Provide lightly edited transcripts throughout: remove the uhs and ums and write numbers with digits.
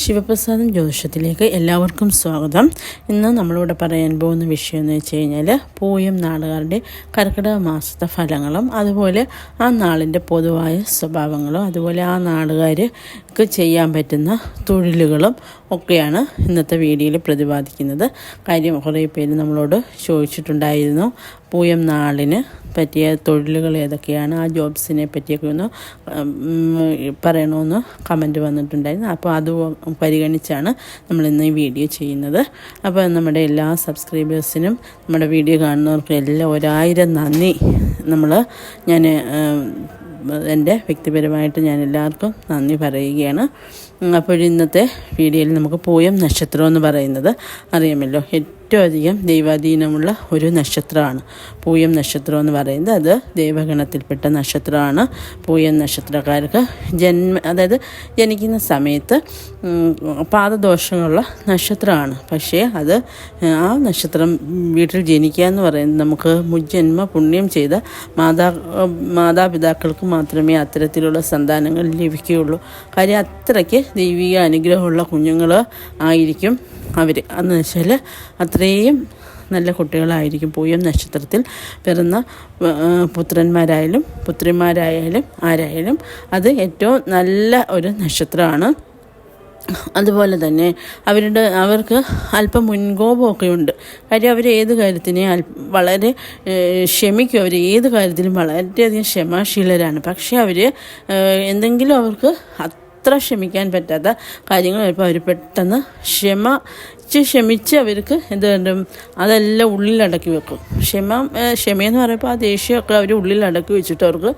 ശിവപ്രസാദം ജ്യോതിഷത്തിലേക്ക് എല്ലാവർക്കും സ്വാഗതം. ഇന്ന് നമ്മളിവിടെ പറയാൻ പോകുന്ന വിഷയം എന്ന് വെച്ച് കഴിഞ്ഞാൽ പൂയം നാളുകാരുടെ കർക്കിടക മാസത്തെ ഫലങ്ങളും അതുപോലെ ആ നാളിൻ്റെ പൊതുവായ സ്വഭാവങ്ങളും അതുപോലെ ആ നാളുകാർക്ക് ചെയ്യാൻ പറ്റുന്ന തൊഴിലുകളും ഒക്കെയാണ് ഇന്നത്തെ വീഡിയോയിൽ പ്രതിപാദിക്കുന്നത്. കാര്യം കുറേ പേര് നമ്മളോട് ചോദിച്ചിട്ടുണ്ടായിരുന്നു പൂയം നാളിന് പറ്റിയ തൊഴിലുകൾ ഏതൊക്കെയാണ്, ആ ജോബ്സിനെ പറ്റിയൊക്കെ ഒന്ന് പറയണമെന്ന് കമൻറ്റ് വന്നിട്ടുണ്ടായിരുന്നു. അപ്പോൾ അത് പരിഗണിച്ചാണ് നമ്മളിന്ന് ഈ വീഡിയോ ചെയ്യുന്നത്. അപ്പോൾ നമ്മുടെ എല്ലാ സബ്സ്ക്രൈബേഴ്സിനും നമ്മുടെ വീഡിയോ കാണുന്നവർക്കും എല്ലാം 1000 നന്ദി ഞാൻ എൻ്റെ വ്യക്തിപരമായിട്ട് ഞാൻ എല്ലാവർക്കും നന്ദി പറയുകയാണ്. അപ്പോൾ ഇന്നത്തെ വീഡിയോയിൽ നമുക്ക് പൂയം നക്ഷത്രം എന്ന് പറയുന്നത് അറിയാമല്ലോ, ഏറ്റവും അധികം ദൈവാധീനമുള്ള ഒരു നക്ഷത്രമാണ് പൂയം നക്ഷത്രം എന്ന് പറയുന്നത്. അത് ദൈവഗണത്തിൽപ്പെട്ട നക്ഷത്രമാണ്. പൂയം നക്ഷത്രക്കാർക്ക് അതായത് ജനിക്കുന്ന സമയത്ത് പാദദോഷമുള്ള നക്ഷത്രമാണ്. പക്ഷേ അത് ആ നക്ഷത്രം വീട്ടിൽ ജനിക്കുക എന്ന് പറയുന്നത് നമുക്ക് മുജ്ജന്മ പുണ്യം ചെയ്ത മാതാപിതാക്കൾക്ക് മാത്രമേ അത്തരത്തിലുള്ള സന്താനങ്ങൾ ലഭിക്കുകയുള്ളൂ. കാര്യം അത്രയ്ക്ക് ദൈവിക അനുഗ്രഹമുള്ള കുഞ്ഞുങ്ങൾ ആയിരിക്കും അവർ. എന്ന് വെച്ചാൽ അത്രയും നല്ല കുട്ടികളായിരിക്കും പൂയം നക്ഷത്രത്തിൽ പിറന്ന പുത്രന്മാരായാലും പുത്രിമാരായാലും ആരായാലും അത് ഏറ്റവും നല്ല ഒരു നക്ഷത്രമാണ്. അതുപോലെ തന്നെ അവർക്ക് അല്പം മുൻകോപമൊക്കെ ഉണ്ട്. കാര്യം അവർ ഏത് കാര്യത്തിനെയും വളരെ ക്ഷമിക്കും. അവർ ഏത് കാര്യത്തിലും വളരെയധികം ക്ഷമാശീലരാണ്. പക്ഷേ അവർ എന്തെങ്കിലും അവർക്ക് അത്ര ക്ഷമിക്കാൻ പറ്റാത്ത കാര്യങ്ങൾ വരുമ്പോൾ അവർ പെട്ടെന്ന് ക്ഷമിച്ച് അവർക്ക് അതെല്ലാം ഉള്ളിലടക്കി വെക്കും. ക്ഷമയെന്ന് പറയുമ്പോൾ ആ ദേഷ്യമൊക്കെ അവർ ഉള്ളിലടക്കി വെച്ചിട്ട് അവർക്ക്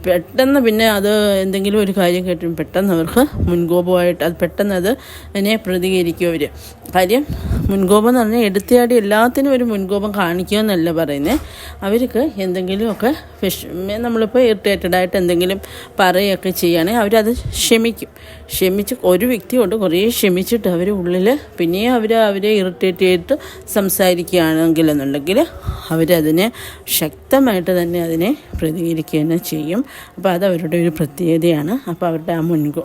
പെട്ടെന്ന് പിന്നെ അത് എന്തെങ്കിലും ഒരു കാര്യം കേട്ടും പെട്ടെന്ന് അവർക്ക് മുൻകോപമായിട്ട് അത് പെട്ടെന്ന് അതിനെ പ്രതികരിക്കും അവർ. കാര്യം മുൻകോപം എന്ന് പറഞ്ഞാൽ എടുത്തിയാടി എല്ലാത്തിനും ഒരു മുൻകോപം കാണിക്കുമെന്നല്ല പറയുന്നത്. അവർക്ക് എന്തെങ്കിലുമൊക്കെ നമ്മളിപ്പോൾ ഇറിറ്റേറ്റഡായിട്ട് എന്തെങ്കിലും പറയുകയൊക്കെ ചെയ്യുകയാണെങ്കിൽ അവരത് ക്ഷമിച്ച് ഒരു വ്യക്തിയോട് കുറേ ക്ഷമിച്ചിട്ട് അവർ ഉള്ളിൽ പിന്നെയും അവരെ ഇറിറ്റേറ്റ് ചെയ്തിട്ട് സംസാരിക്കുകയാണെങ്കിലെന്നുണ്ടെങ്കിൽ അവരതിനെ ശക്തമായിട്ട് തന്നെ അതിനെ പ്രതികരിക്കുക തന്നെ ചെയ്യും. അപ്പോൾ അതവരുടെ ഒരു പ്രത്യേകതയാണ്. അപ്പോൾ അവരുടെ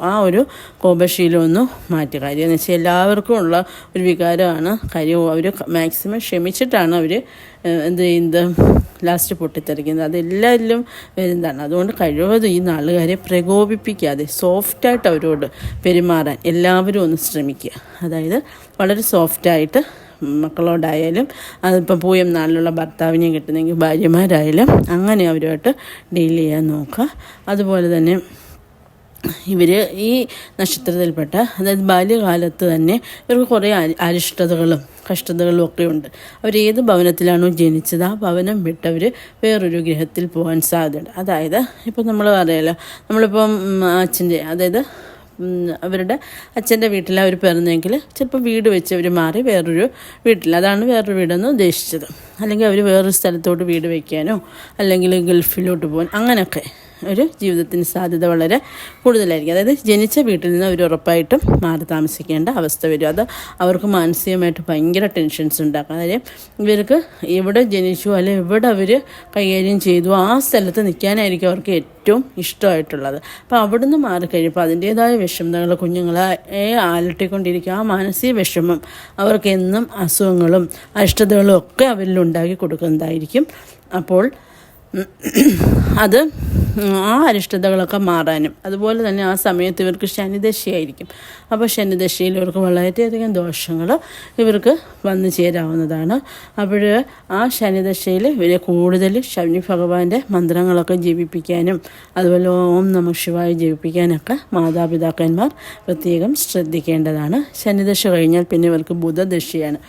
ആ ഒരു കോപശീലമൊന്നും മാറ്റുക. കാര്യം എന്ന് വെച്ചാൽ എല്ലാവർക്കും ഉള്ള ഒരു വികാരമാണ്. കാര്യം അവർ മാക്സിമം ക്ഷമിച്ചിട്ടാണ് അവർ ലാസ്റ്റ് പൊട്ടിത്തെറിക്കുന്നത്. അതെല്ലാവരിലും വരുന്നതാണ്. അതുകൊണ്ട് കഴിവതും ഈ നാളുകാരെ പ്രകോപിപ്പിക്കാതെ സോഫ്റ്റായിട്ട് അവരോട് പെരുമാറാൻ എല്ലാവരും ഒന്ന് ശ്രമിക്കുക. അതായത് വളരെ സോഫ്റ്റായിട്ട് മക്കളോടായാലും അതിപ്പോൾ പൂയം നാളിലുള്ള ഭർത്താവിനെ കിട്ടുന്നെങ്കിൽ ഭാര്യമാരായാലും അങ്ങനെ അവരുമായിട്ട് ഡീൽ ചെയ്യാൻ നോക്കുക. അതുപോലെ തന്നെ ഇവർ ഈ നക്ഷത്രത്തിൽപ്പെട്ട അതായത് ബാല്യകാലത്ത് തന്നെ ഇവർക്ക് കുറേ അരിഷ്ടതകളും കഷ്ടതകളും ഒക്കെ ഉണ്ട്. അവരേത് ഭവനത്തിലാണോ ജനിച്ചത് ആ ഭവനം വിട്ടവർ വേറൊരു ഗ്രഹത്തിൽ പോകാൻ സാധ്യതയുണ്ട്. അതായത് ഇപ്പോൾ നമ്മൾ അറിയാലോ, നമ്മളിപ്പം അതായത് അവരുടെ അച്ഛൻ്റെ വീട്ടിൽ അവർ പിറന്നെങ്കിൽ ചിലപ്പോൾ വീട് വെച്ച് അവർ മാറി വേറൊരു വീട്ടിൽ, അതാണ് വേറൊരു വീടെന്ന് ഉദ്ദേശിച്ചത്. അല്ലെങ്കിൽ അവർ വേറൊരു സ്ഥലത്തോട്ട് വീട് വയ്ക്കാനോ അല്ലെങ്കിൽ ഗൾഫിലോട്ട് പോകാൻ അങ്ങനെയൊക്കെ ഒരു ജീവിതത്തിന് സാധ്യത വളരെ കൂടുതലായിരിക്കും. അതായത് ജനിച്ച വീട്ടിൽ നിന്ന് അവർ ഉറപ്പായിട്ടും മാറി താമസിക്കേണ്ട അവസ്ഥ വരും. അത് അവർക്ക് മാനസികമായിട്ട് ഭയങ്കര ടെൻഷൻസ് ഉണ്ടാക്കും. അതായത് ഇവർക്ക് എവിടെ ജനിച്ചു അല്ലെങ്കിൽ എവിടെ അവർ കൈകാര്യം ചെയ്തു ആ സ്ഥലത്ത് നിൽക്കാനായിരിക്കും അവർക്ക് ഏറ്റവും ഇഷ്ടമായിട്ടുള്ളത്. അപ്പോൾ അവിടുന്ന് മാറിക്കഴിയുമ്പോൾ അതിൻ്റേതായ വിഷമതകൾ കുഞ്ഞുങ്ങളെ അലട്ടിക്കൊണ്ടിരിക്കും. ആ മാനസിക വിഷമം അവർക്ക് എന്നും അസുഖങ്ങളും അരിഷ്ടതകളും ഒക്കെ അവരിൽ ഉണ്ടാക്കി കൊടുക്കുന്നതായിരിക്കും. അപ്പോൾ അത് ആ അരിഷ്ടതകളൊക്കെ മാറാനും അതുപോലെ തന്നെ ആ സമയത്ത് ഇവർക്ക് ശനിദശയായിരിക്കും. അപ്പോൾ ശനിദശയിൽ ഇവർക്ക് വളരെയധികം ദോഷങ്ങൾ ഇവർക്ക് വന്നു ചേരാവുന്നതാണ്. അപ്പോൾ ആ ശനിദശയിൽ ഇവരെ കൂടുതൽ ശനി ഭഗവാന്റെ മന്ത്രങ്ങളൊക്കെ ജപിപ്പിക്കാനും അതുപോലെ ഓം നമഃ ശിവായ ജപിപ്പിക്കാനൊക്കെ മാതാപിതാക്കന്മാർ പ്രത്യേകം ശ്രദ്ധിക്കേണ്ടതാണ്. ശനിദശ കഴിഞ്ഞാൽ പിന്നെ ഇവർക്ക് ബുധദശയാണ്.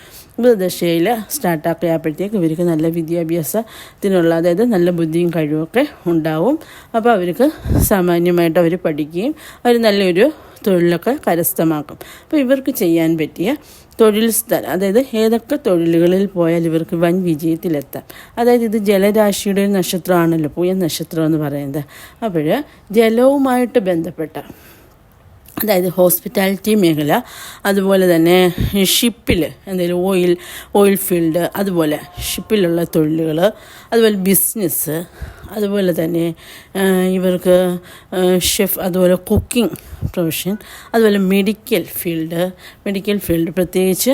ബുധദശയിൽ സ്റ്റാർട്ടാക്കിയപ്പോഴത്തേക്ക് ഇവർക്ക് നല്ല വിദ്യാഭ്യാസത്തിനുള്ള അതായത് നല്ല ബുദ്ധിയും കഴിവൊക്കെ ഉണ്ടാവും. അപ്പോൾ അവർക്ക് സാമാന്യമായിട്ട് അവർ പഠിക്കുകയും അവർ നല്ലൊരു തൊഴിലൊക്കെ കരസ്ഥമാക്കും. അപ്പോൾ ഇവർക്ക് ചെയ്യാൻ പറ്റിയ തൊഴിൽ സ്ഥലം അതായത് ഏതൊക്കെ തൊഴിലുകളിൽ പോയാൽ ഇവർക്ക് വൻ വിജയത്തിലെത്താം. അതായത് ഇത് ജലരാശിയുടെ ഒരു നക്ഷത്രമാണല്ലോ പൂയം നക്ഷത്രം എന്ന് പറയുന്നത്. അപ്പോൾ ജലവുമായിട്ട് ബന്ധപ്പെട്ട അതായത് ഹോസ്പിറ്റാലിറ്റി മേഖല, അതുപോലെ തന്നെ ഷിപ്പിൽ എന്തെങ്കിലും ഓയിൽ ഫീൽഡ്, അതുപോലെ ഷിപ്പിലുള്ള തൊഴിലുകൾ, അതുപോലെ ബിസിനസ്, അതുപോലെ തന്നെ ഇവർക്ക് ഷെഫ്, അതുപോലെ കുക്കിംഗ് പ്രൊഫഷൻ, അതുപോലെ മെഡിക്കൽ ഫീൽഡ് പ്രത്യേകിച്ച്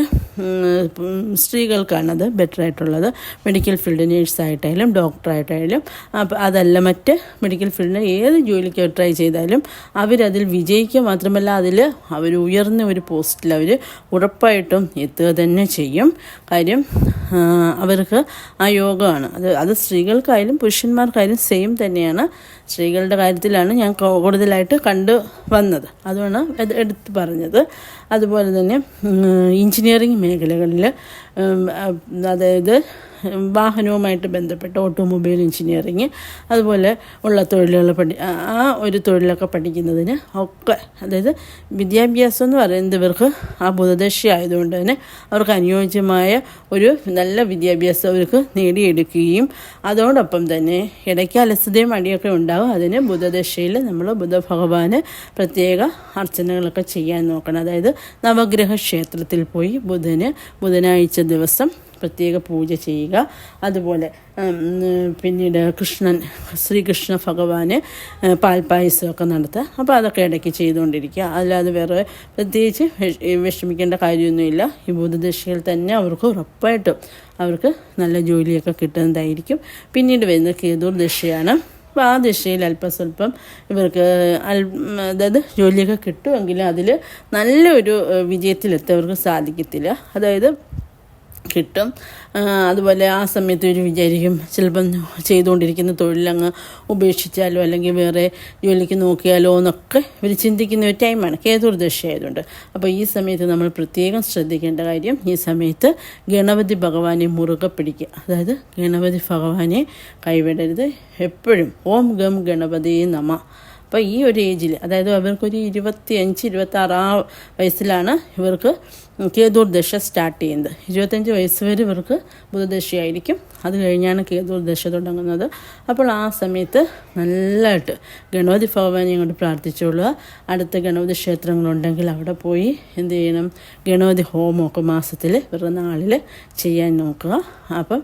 സ്ത്രീകൾക്കാണത് ബെറ്റർ ആയിട്ടുള്ളത്. മെഡിക്കൽ ഫീൽഡ് നേഴ്സായിട്ടായാലും ഡോക്ടറായിട്ടായാലും, അപ്പോൾ അതല്ല മറ്റ് മെഡിക്കൽ ഫീൽഡിന് ഏത് ജോലിക്ക് ട്രൈ ചെയ്താലും അവരതിൽ വിജയിക്കുക മാത്രമല്ല അതിൽ അവർ ഉയർന്ന ഒരു പോസ്റ്റിൽ അവർ ഉറപ്പായിട്ടും എത്തുക തന്നെ ചെയ്യും. കാര്യം അവർക്ക് ആ യോഗമാണ്. അത് സ്ത്രീകൾക്കായാലും പുരുഷന്മാർക്കായാലും സെയിം തന്നെയാണ്. സ്ത്രീകളുടെ കാര്യത്തിലാണ് ഞാൻ കൂടുതലായിട്ട് കണ്ടു വന്നത്, അതുമാണ് അത് എടുത്ത് പറഞ്ഞത്. അതുപോലെ തന്നെ എഞ്ചിനീയറിംഗ് മേഖലകളിൽ, അതായത് വാഹനവുമായിട്ട് ബന്ധപ്പെട്ട ഓട്ടോമൊബൈൽ എഞ്ചിനീയറിങ് അതുപോലെ ഉള്ള തൊഴിലുകൾ ആ ഒരു തൊഴിലൊക്കെ പഠിക്കുന്നതിന് ഒക്കെ, അതായത് വിദ്യാഭ്യാസം എന്ന് പറയുന്നത് ഇവർക്ക് ആ ബുധദശ ആയതുകൊണ്ട് തന്നെ അവർക്ക് അനുയോജ്യമായ ഒരു നല്ല വിദ്യാഭ്യാസം അവർക്ക് നേടിയെടുക്കുകയും അതോടൊപ്പം തന്നെ ഇടയ്ക്ക് അലസതയും മടിയൊക്കെ ഉണ്ടാകും. അതിന് ബുധദശയിൽ നമ്മൾ ബുധഭഗവാന് പ്രത്യേക അർച്ചനകളൊക്കെ ചെയ്യാൻ നോക്കണം. അതായത് നവഗ്രഹ ക്ഷേത്രത്തിൽ പോയി ബുധനാഴ്ച ദിവസം പ്രത്യേക പൂജ ചെയ്യുക. അതുപോലെ പിന്നീട് ശ്രീകൃഷ്ണ ഭഗവാന് പാൽപ്പായസമൊക്കെ നടത്തുക. അപ്പോൾ അതൊക്കെ ഇടയ്ക്ക് ചെയ്തുകൊണ്ടിരിക്കുക. അല്ലാതെ വേറെ പ്രത്യേകിച്ച് വിഷമിക്കേണ്ട കാര്യമൊന്നുമില്ല. ഈ ബുധദശയിൽ തന്നെ അവർക്ക് ഉറപ്പായിട്ടും അവർക്ക് നല്ല ജോലിയൊക്കെ കിട്ടുന്നതായിരിക്കും. പിന്നീട് വരുന്ന കേതു ദശയാണ്. അപ്പോൾ ആ ദശയിൽ അല്പസ്വല്പം ഇവർക്ക് അതായത് ജോലിയൊക്കെ കിട്ടുമെങ്കിലും അതിൽ നല്ലൊരു വിജയത്തിലെത്തവർക്ക് സാധിക്കത്തില്ല. അതായത് കിട്ടും. അതുപോലെ ആ സമയത്ത് ഒരു വിചാരിക്കും ചിലപ്പം ചെയ്തുകൊണ്ടിരിക്കുന്ന തൊഴിലങ്ങ് ഉപേക്ഷിച്ചാലോ അല്ലെങ്കിൽ വേറെ ജോലിക്ക് നോക്കിയാലോ എന്നൊക്കെ ഇവർ ചിന്തിക്കുന്ന ഒരു ടൈമാണ് കേതുർദശ ആയതുകൊണ്ട്. അപ്പോൾ ഈ സമയത്ത് നമ്മൾ പ്രത്യേകം ശ്രദ്ധിക്കേണ്ട കാര്യം, ഈ സമയത്ത് ഗണപതി ഭഗവാനെ മുറുകെ പിടിക്കുക. അതായത് ഗണപതി ഭഗവാനെ കൈവിടരുത്. എപ്പോഴും ഓം ഗം ഗണപതി നമ. അപ്പോൾ ഈ ഒരു ഏജിൽ, അതായത് അവർക്കൊരു 25-26 ആ വയസ്സിലാണ് ഇവർക്ക് കേതുർദശ സ്റ്റാർട്ട് ചെയ്യുന്നത്. 25 വയസ്സ് വരെ ഇവർക്ക് ബുധദശയായിരിക്കും. അത് കഴിഞ്ഞാണ് കേതുർദശ തുടങ്ങുന്നത്. അപ്പോൾ ആ സമയത്ത് നല്ലതായിട്ട് ഗണപതി ഭഗവാനെ അങ്ങോട്ട് പ്രാർത്ഥിച്ചോളുക. അടുത്ത ഗണപതി ക്ഷേത്രങ്ങളുണ്ടെങ്കിൽ അവിടെ പോയി എന്ത് ചെയ്യണം, ഗണപതി ഹോമമൊക്കെ മാസത്തിൽ ഇവരുടെ നാളിൽ ചെയ്യാൻ നോക്കുക. അപ്പം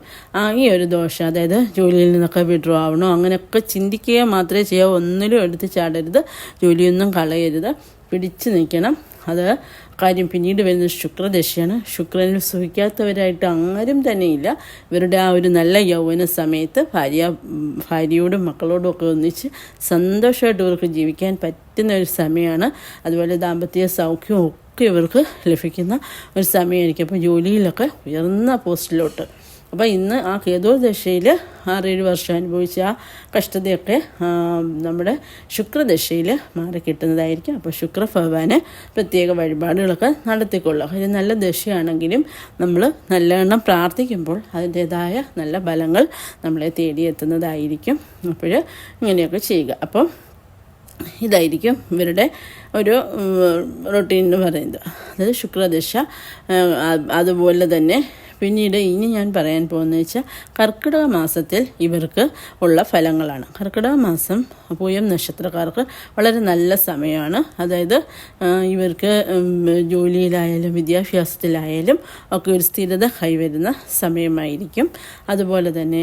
ഈ ഒരു ദോഷം, അതായത് ജോലിയിൽ നിന്നൊക്കെ വിഡ്രോ ആവണോ അങ്ങനെയൊക്കെ ചിന്തിക്കുക മാത്രമേ ചെയ്യാവൂ. ഒന്നിലും എടുത്ത് ചാടരുത്, ജോലിയൊന്നും കളയരുത്, പിടിച്ചു നിൽക്കണം. അത് കാര്യം പിന്നീട് വരുന്നത് ശുക്രദശയാണ്. ശുക്രനിൽ സുഖിക്കാത്തവരായിട്ട് ആരും തന്നെയില്ല. ഇവരുടെ ആ ഒരു നല്ല യൗവന സമയത്ത് ഭാര്യയോടും മക്കളോടും ഒക്കെ ഒന്നിച്ച് സന്തോഷമായിട്ട് ഇവർക്ക് ജീവിക്കാൻ പറ്റുന്ന ഒരു സമയമാണ്. അതുപോലെ ദാമ്പത്യ സൗഖ്യവും ഒക്കെ ഇവർക്ക് ലഭിക്കുന്ന ഒരു സമയമായിരിക്കും. അപ്പോൾ ജോലിയിലൊക്കെ ഉയർന്ന പോസ്റ്റിലോട്ട്. അപ്പോൾ ഇന്ന് ആ കേതുർദശയിൽ 6-7 വർഷം അനുഭവിച്ച ആ കഷ്ടതയൊക്കെ നമ്മുടെ ശുക്രദശയിൽ മാറിക്കിട്ടുന്നതായിരിക്കും. അപ്പോൾ ശുക്രഭഗവാന് പ്രത്യേക വഴിപാടുകളൊക്കെ നടത്തിക്കൊള്ളുക. ഇത് നല്ല ദശയാണെങ്കിലും നമ്മൾ നല്ലവണ്ണം പ്രാർത്ഥിക്കുമ്പോൾ അതിൻ്റേതായ നല്ല ഫലങ്ങൾ നമ്മളെ തേടിയെത്തുന്നതായിരിക്കും. അപ്പോൾ ഇങ്ങനെയൊക്കെ ചെയ്യുക. അപ്പം ഇതായിരിക്കും ഇവരുടെ ഒരു റൊട്ടീൻ എന്ന് പറയുന്നത്. അതായത് ശുക്രദശ. അതുപോലെ തന്നെ പിന്നീട് ഇനി ഞാൻ പറയാൻ പോകുന്നത് വെച്ചാൽ കർക്കിടക മാസത്തിൽ ഇവർക്ക് ഉള്ള ഫലങ്ങളാണ്. കർക്കിടക മാസം പൂയം നക്ഷത്രക്കാർക്ക് വളരെ നല്ല സമയമാണ്. അതായത് ഇവർക്ക് ജോലിയിലായാലും വിദ്യാഭ്യാസത്തിലായാലും ഒക്കെ ഒരു സ്ഥിരത കൈവരുന്ന സമയമായിരിക്കും. അതുപോലെ തന്നെ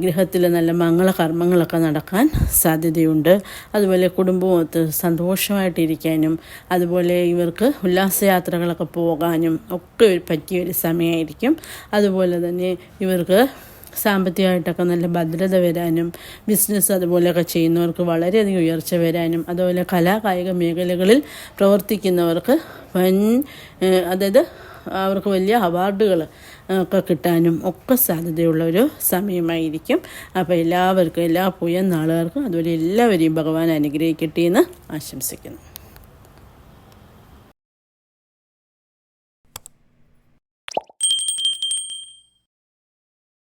ഗൃഹത്തിൽ നല്ല മംഗളകർമ്മങ്ങളൊക്കെ നടക്കാൻ സാധ്യതയുണ്ട്. അതുപോലെ കുടുംബമൊത്ത് സന്തോഷമായിട്ടിരിക്കാനും അതുപോലെ ഇവർക്ക് ഉല്ലാസയാത്രകളൊക്കെ പോകാനും ഒക്കെ പറ്റിയൊരു സമയമായിരിക്കും. അതുപോലെ തന്നെ ഇവർക്ക് സാമ്പത്തികമായിട്ടൊക്കെ നല്ല ഭദ്രത വരാനും ബിസിനസ് അതുപോലെയൊക്കെ ചെയ്യുന്നവർക്ക് വളരെയധികം ഉയർച്ച വരാനും അതുപോലെ കലാകായിക മേഖലകളിൽ പ്രവർത്തിക്കുന്നവർക്ക് അതായത് അവർക്ക് വലിയ അവാർഡുകൾ ഒക്കെ കിട്ടാനും ഒക്കെ സാധ്യതയുള്ളൊരു സമയമായിരിക്കും. അപ്പോൾ എല്ലാവർക്കും, എല്ലാ പൂയം നാളുകാർക്കും അതുപോലെ എല്ലാവരെയും ഭഗവാൻ അനുഗ്രഹിക്കട്ടെ എന്ന് ആശംസിക്കുന്നു.